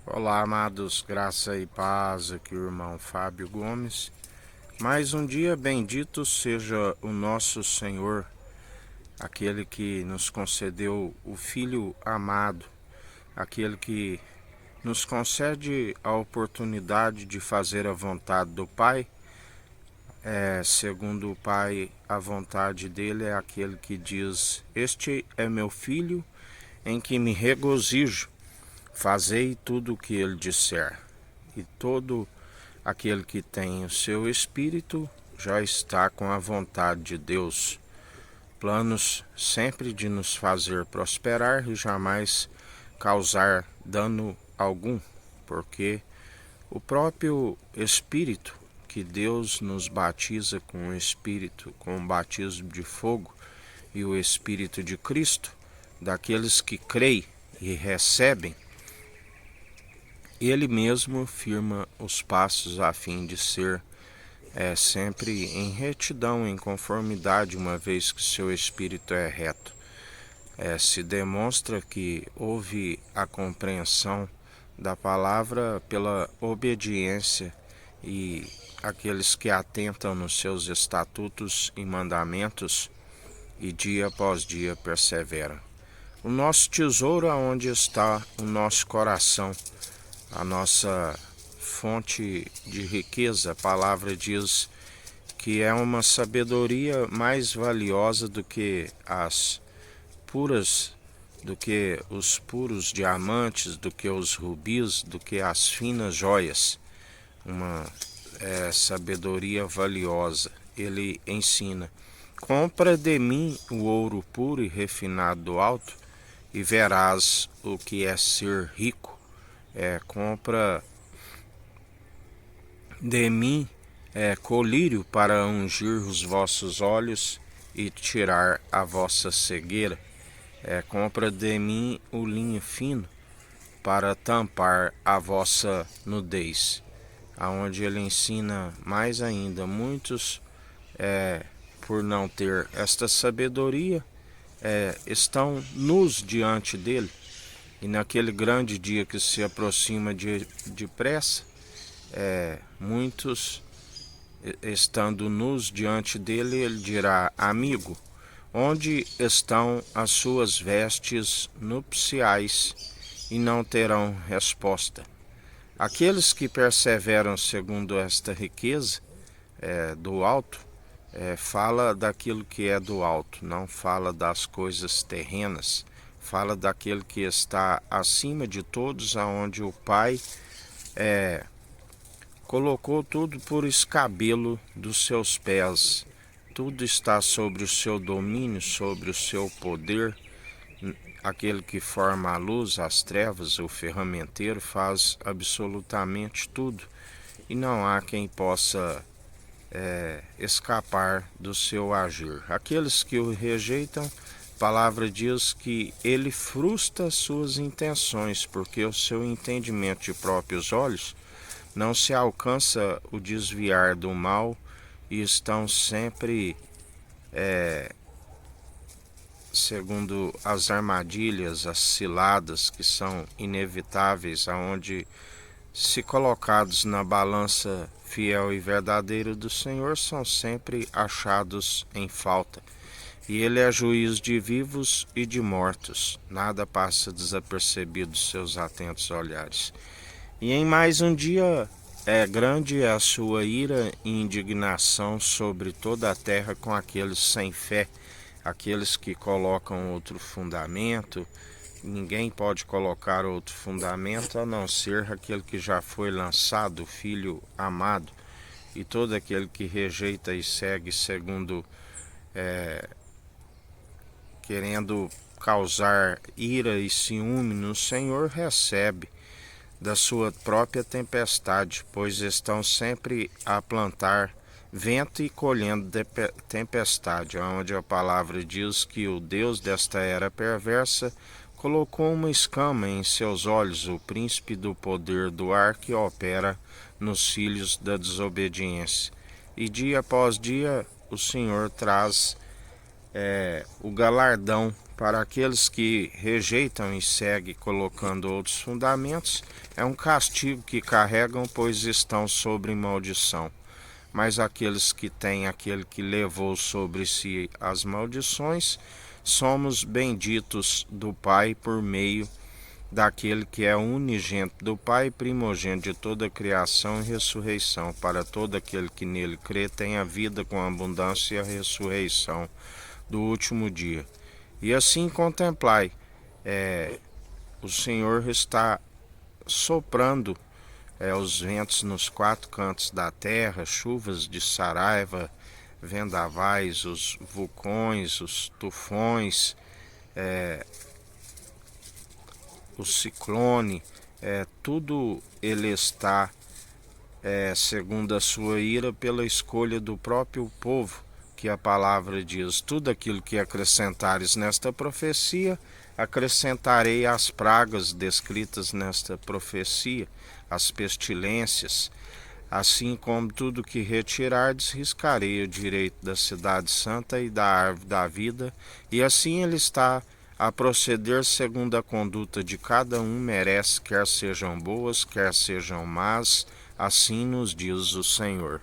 Olá, amados, graça e paz, aqui o irmão Fábio Gomes. Mais um dia bendito seja o nosso Senhor, aquele que nos concedeu o Filho amado, aquele que nos concede a oportunidade de fazer a vontade do Pai. Segundo o Pai, a vontade dele é aquele que diz: Este é meu Filho, em que me regozijo. Fazei tudo o que ele disser. E todo aquele que tem o seu espírito já está com a vontade de Deus. Planos sempre de nos fazer prosperar e jamais causar dano algum, porque o próprio Espírito que Deus nos batiza com o Espírito, com o batismo de fogo e o Espírito de Cristo, daqueles que creem e recebem, ele mesmo firma os passos a fim de ser sempre em retidão, em conformidade, uma vez que seu espírito é reto. Se demonstra que houve a compreensão da palavra pela obediência, e aqueles que atentam nos seus estatutos e mandamentos e dia após dia perseveram. O nosso tesouro aonde está o nosso coração, a nossa fonte de riqueza. A palavra diz que é uma sabedoria mais valiosa do que os puros diamantes, do que os rubis, do que as finas joias. Uma sabedoria valiosa. Ele ensina: compra de mim o ouro puro e refinado do alto, e verás o que é ser rico. Compra de mim colírio para ungir os vossos olhos e tirar a vossa cegueira. Compra de mim o linho fino para tampar a vossa nudez. Aonde ele ensina mais ainda, muitos por não ter esta sabedoria estão nus diante dele. E naquele grande dia que se aproxima depressa, muitos, estando nus diante dele, ele dirá: amigo, onde estão as suas vestes nupciais? E não terão resposta. Aqueles que perseveram segundo esta riqueza do alto, fala daquilo que é do alto, não fala das coisas terrenas. Fala daquele que está acima de todos, aonde o Pai colocou tudo por escabelo dos seus pés. Tudo está sobre o seu domínio, sobre o seu poder. Aquele que forma a luz, as trevas, o ferramenteiro, faz absolutamente tudo. E não há quem possa escapar do seu agir. Aqueles que o rejeitam, a palavra diz que ele frustra suas intenções, porque o seu entendimento de próprios olhos não se alcança o desviar do mal, e estão sempre segundo as armadilhas, as ciladas que são inevitáveis, aonde, se colocados na balança fiel e verdadeira do Senhor, são sempre achados em falta. E ele é juiz de vivos e de mortos, nada passa desapercebido dos seus atentos olhares. E em mais um dia grande é a sua ira e indignação sobre toda a terra com aqueles sem fé, aqueles que colocam outro fundamento. Ninguém pode colocar outro fundamento a não ser aquele que já foi lançado, o Filho amado. E todo aquele que rejeita e segue segundo querendo causar ira e ciúme no Senhor, recebe da sua própria tempestade, pois estão sempre a plantar vento e colhendo tempestade, onde a palavra diz que o Deus desta era perversa colocou uma escama em seus olhos, o príncipe do poder do ar que opera nos filhos da desobediência. E dia após dia o Senhor traz o galardão Para aqueles que rejeitam e seguem colocando outros fundamentos, é um castigo que carregam, pois estão sobre maldição. Mas aqueles que têm aquele que levou sobre si as maldições, somos benditos do Pai por meio daquele que é unigênito do Pai, primogênito de toda a criação e ressurreição. Para todo aquele que nele crê, tem a vida com abundância e a ressurreição do último dia. E assim contemplai, o Senhor está soprando os ventos nos quatro cantos da terra, chuvas de saraiva, vendavais, os vulcões, os tufões, o ciclone, tudo ele está, segundo a sua ira, pela escolha do próprio povo, que a palavra diz: tudo aquilo que acrescentares nesta profecia, acrescentarei às pragas descritas nesta profecia, as pestilências, assim como tudo que retirardes, riscarei o direito da cidade santa e da árvore da vida, e assim ele está a proceder segundo a conduta de cada um merece, quer sejam boas, quer sejam más, assim nos diz o Senhor.